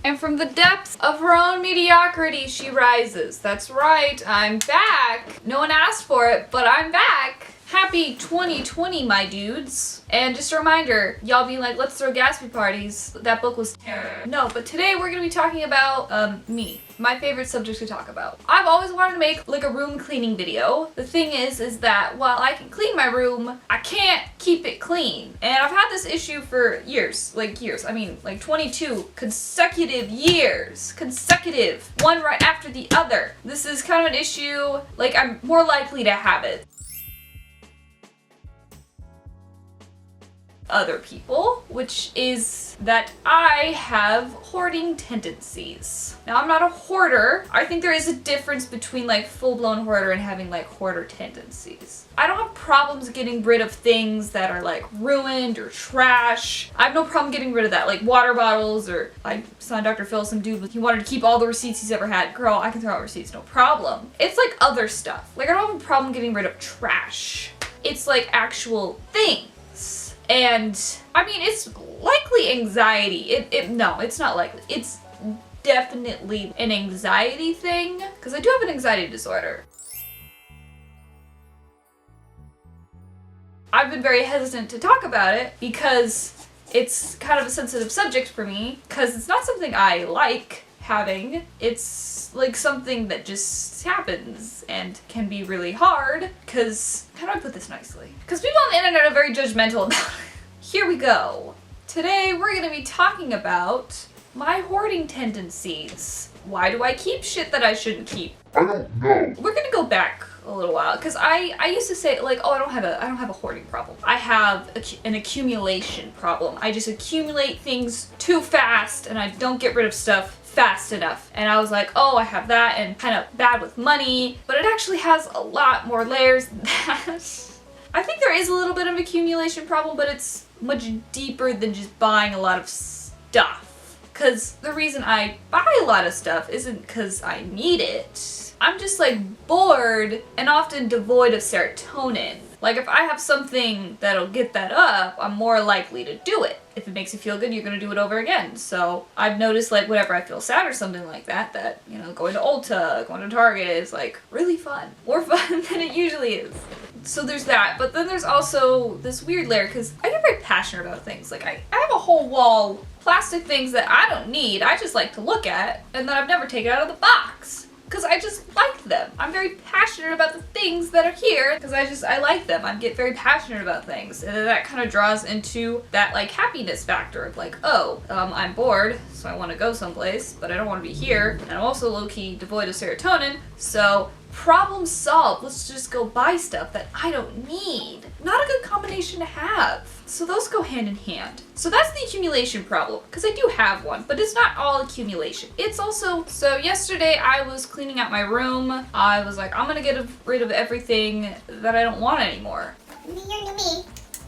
And from the depths of her own mediocrity, she rises. That's right, I'm back. No one asked for it, but I'm back. Happy 2020, my dudes. And just a reminder, y'all being like, let's throw Gatsby parties. That book was terrible. No, but today we're gonna be talking about, me. My favorite subject to talk about. I've always wanted to make like a room cleaning video. The thing is that while I can clean my room, I can't keep it clean. And I've had this issue for years. I mean, like 22 consecutive years. Consecutive. One right after the other. This is kind of an issue, like I'm more likely to have it. Other people, which is that I have hoarding tendencies. Now, I'm not a hoarder. I think there is a difference between like full-blown hoarder and having like hoarder tendencies. I don't have problems getting rid of things that are like ruined or trash. I have no problem getting rid of that, like water bottles, or I saw Dr. Phil, some dude, he wanted to keep all the receipts he's ever had. Girl, I can throw out receipts, no problem. It's like other stuff. Like I don't have a problem getting rid of trash. It's like actual things. And I mean, it's likely anxiety. No, it's not likely. It's definitely an anxiety thing, because I do have an anxiety disorder. I've been very hesitant to talk about it because it's kind of a sensitive subject for me, because it's not something I like having. It's like something that just happens and can be really hard, because, how do I put this nicely? Because people on the internet are very judgmental about it. Here we go. Today we're going to be talking about my hoarding tendencies. Why do I keep shit that I shouldn't keep? I don't know. We're going to go back a little while, because I used to say like, oh, I don't have a hoarding problem. I have an accumulation problem. I just accumulate things too fast and I don't get rid of stuff fast enough. And I was like, oh, I have that, and kind of bad with money, but it actually has a lot more layers than that. I think there is a little bit of accumulation problem, but it's much deeper than just buying a lot of stuff. Because the reason I buy a lot of stuff isn't because I need it. I'm just like bored and often devoid of serotonin. Like if I have something that'll get that up, I'm more likely to do it. If it makes you feel good, you're gonna do it over again. So I've noticed like whenever I feel sad or something like that, you know, going to Ulta, going to Target is like really fun. More fun than it usually is. So there's that, but then there's also this weird layer, because I get very passionate about things. Like I have a whole wall plastic things that I don't need, I just like to look at, and that I've never taken out of the box. Because I just like them. I'm very passionate about the things that are here because I like them. I get very passionate about things. And then that kind of draws into that like happiness factor of like, oh, I'm bored, so I want to go someplace, but I don't want to be here. And I'm also low-key devoid of serotonin, so problem solved. Let's just go buy stuff that I don't need. Not a good combination to have. So those go hand in hand. So that's the accumulation problem, because I do have one, but it's not all accumulation. It's also, so yesterday I was cleaning out my room. I was like, I'm gonna get rid of everything that I don't want anymore.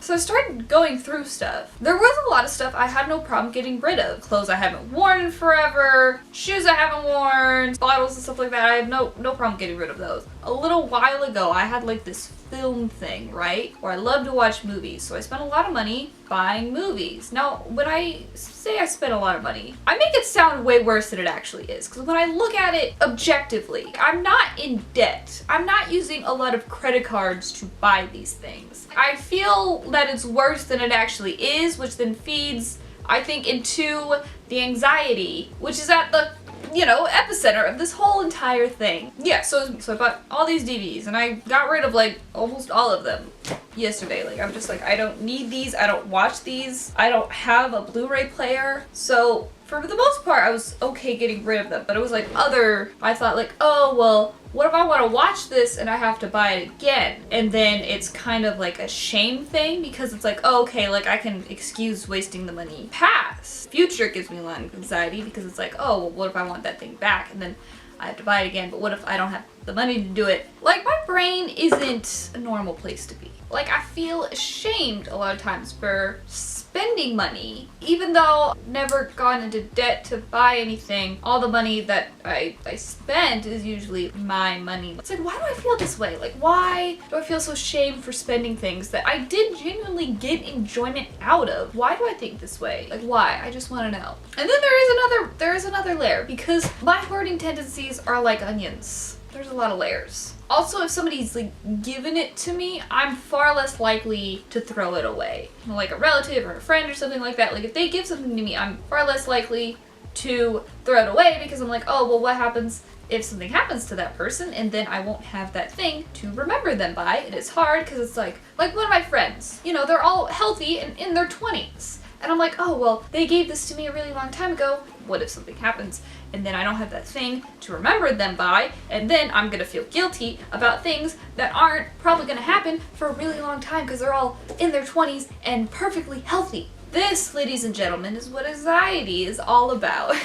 So I started going through stuff. There was a lot of stuff I had no problem getting rid of. Clothes I haven't worn in forever, shoes I haven't worn, bottles and stuff like that. I have no problem getting rid of those. A little while ago, I had like this film thing, right? Where I love to watch movies. So I spent a lot of money buying movies. Now, when I say I spent a lot of money, I make it sound way worse than it actually is. Because when I look at it objectively, I'm not in debt. I'm not using a lot of credit cards to buy these things. I feel that it's worse than it actually is, which then feeds, I think, into the anxiety, which is at the, you know, epicenter of this whole entire thing. Yeah, so I bought all these DVDs and I got rid of like almost all of them yesterday. Like I'm just like, I don't need these, I don't watch these, I don't have a Blu-ray player. So for the most part, I was okay getting rid of them, but it was like I thought like, oh, well, what if I want to watch this and I have to buy it again? And then it's kind of like a shame thing, because it's like, oh, okay, like I can excuse wasting the money. Past. Future gives me a lot of anxiety, because it's like, oh, well, what if I want that thing back? And then I have to buy it again, but what if I don't have the money to do it? Like, my brain isn't a normal place to be. Like, I feel ashamed a lot of times for spending money, even though I've never gone into debt to buy anything. All the money that I spend is usually my money. It's like, why do I feel this way? Like, why do I feel so ashamed for spending things that I did genuinely get enjoyment out of? Why do I think this way? Like, why? I just want to know. And then there is another layer, because my hoarding tendencies are like onions. There's a lot of layers. Also, if somebody's like given it to me, I'm far less likely to throw it away. Like a relative or a friend or something like that. Like if they give something to me, I'm far less likely to throw it away, because I'm like, oh, well, what happens if something happens to that person, and then I won't have that thing to remember them by. And it's hard because it's like one of my friends, you know, they're all healthy and in their 20s. And I'm like, oh, well, they gave this to me a really long time ago. What if something happens and then I don't have that thing to remember them by, and then I'm gonna feel guilty about things that aren't probably gonna happen for a really long time because they're all in their 20s and perfectly healthy. This, ladies and gentlemen, is what anxiety is all about.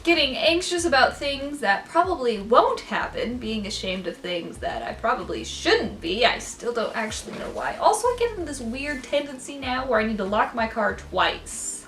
Getting anxious about things that probably won't happen, being ashamed of things that I probably shouldn't be. I still don't actually know why. Also, I get into this weird tendency now where I need to lock my car twice.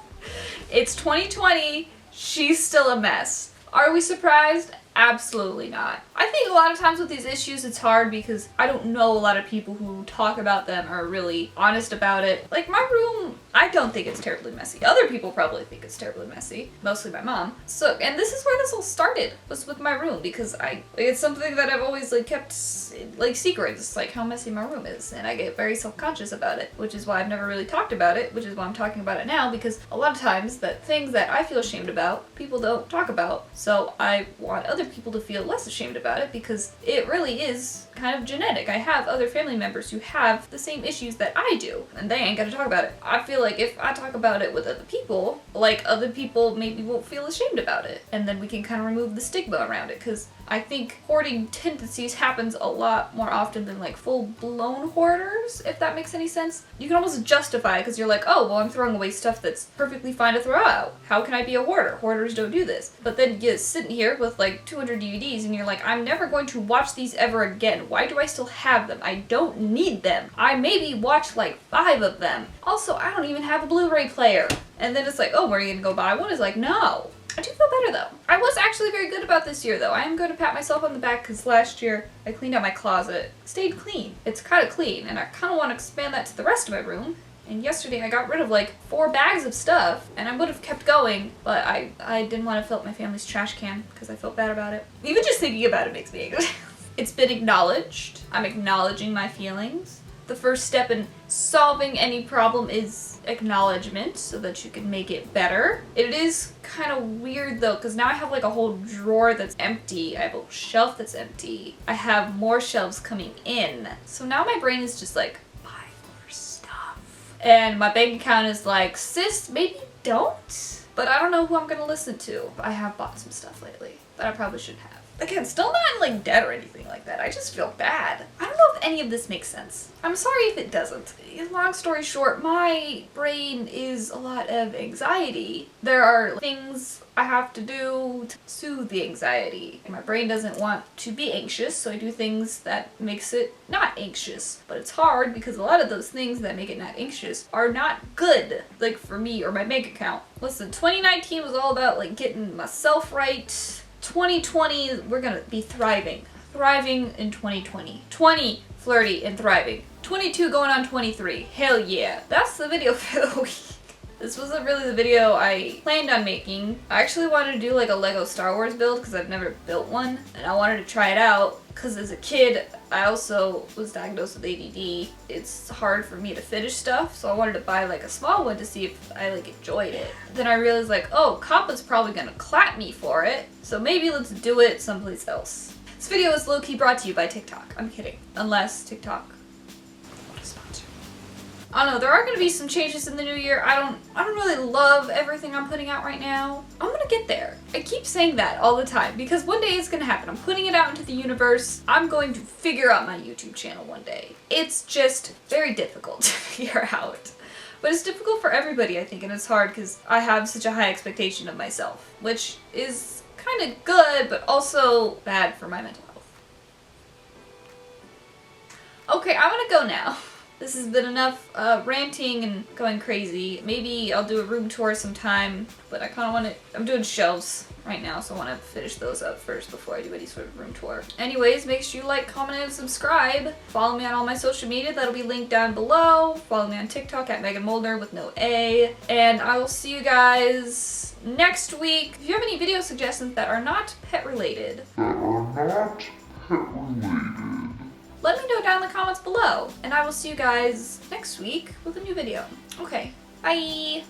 It's 2020, she's still a mess. Are we surprised? Absolutely not. I think a lot of times with these issues it's hard because I don't know a lot of people who talk about them are really honest about it. Like my room, I don't think it's terribly messy. Other people probably think it's terribly messy, mostly my mom. So, and this is where this all started, was with my room, because it's something that I've always kept secret. It's like how messy my room is, and I get very self-conscious about it, which is why I've never really talked about it, which is why I'm talking about it now, because a lot of times that things that I feel ashamed about, people don't talk about. So I want other people to feel less ashamed about it, because it really is kind of genetic. I have other family members who have the same issues that I do, and they ain't gonna talk about it. I feel like if I talk about it with other people, other people maybe won't feel ashamed about it, and then we can kind of remove the stigma around it, because I think hoarding tendencies happens a lot more often than full-blown hoarders, if that makes any sense. You can almost justify it because you're like, oh, well, I'm throwing away stuff that's perfectly fine to throw out. How can I be a hoarder? Hoarders don't do this. But then you're sitting here with 200 DVDs and you're like, I'm never going to watch these ever again. Why do I still have them? I don't need them. I maybe watched 5 of them. Also, I don't even have a Blu-ray player. And then it's like, oh, where are you gonna go buy one? It's like, no. I do feel better though. I was actually very good about this year though. I am going to pat myself on the back because last year I cleaned out my closet. It stayed clean. It's kind of clean, and I kind of want to expand that to the rest of my room. And yesterday I got rid of 4 bags of stuff, and I would have kept going, but I didn't want to fill up my family's trash can because I felt bad about it. Even just thinking about it makes me angry. It's been acknowledged. I'm acknowledging my feelings. The first step in solving any problem is acknowledgement so that you can make it better. It is kind of weird though, because now I have a whole drawer that's empty. I have a whole shelf that's empty. I have more shelves coming in. So now my brain is just buy more stuff. And my bank account is like, sis, maybe don't. But I don't know who I'm gonna listen to. I have bought some stuff lately that I probably shouldn't have. Again, still not in debt or anything like that. I just feel bad. I don't know if any of this makes sense. I'm sorry if it doesn't. Long story short, my brain is a lot of anxiety. There are things I have to do to soothe the anxiety. My brain doesn't want to be anxious, so I do things that makes it not anxious. But it's hard because a lot of those things that make it not anxious are not good, for me or my bank account. Listen, 2019 was all about getting myself right. 2020, we're gonna be thriving. Thriving in 2020. 20, flirty and thriving. 22 going on 23. Hell yeah. That's the video for the week. This wasn't really the video I planned on making. I actually wanted to do a Lego Star Wars build because I've never built one, and I wanted to try it out because as a kid I also was diagnosed with ADD. It's hard for me to finish stuff, so I wanted to buy a small one to see if I enjoyed it. Then I realized oh, Kappa's probably gonna clap me for it, so maybe let's do it someplace else. This video is low-key brought to you by TikTok. I'm kidding. Unless TikTok want to sponsor. I don't know, there are gonna be some changes in the new year. I don't really love everything I'm putting out right now. I'm gonna get there. I keep saying that all the time because one day it's gonna happen. I'm putting it out into the universe. I'm going to figure out my YouTube channel one day. It's just very difficult to figure out. But it's difficult for everybody, I think, and it's hard because I have such a high expectation of myself, which is kind of good, but also bad for my mental health. Okay, I'm gonna go now. This has been enough ranting and going crazy. Maybe I'll do a room tour sometime, but I kind of want to, I'm doing shelves right now, so I want to finish those up first before I do any sort of room tour. Anyways, make sure you like, comment, and subscribe. Follow me on all my social media. That'll be linked down below. Follow me on TikTok at Megan Molder with no A. And I will see you guys next week. If you have any video suggestions that are not pet related, let me know down in the comments below. And I will see you guys next week with a new video. Okay, bye!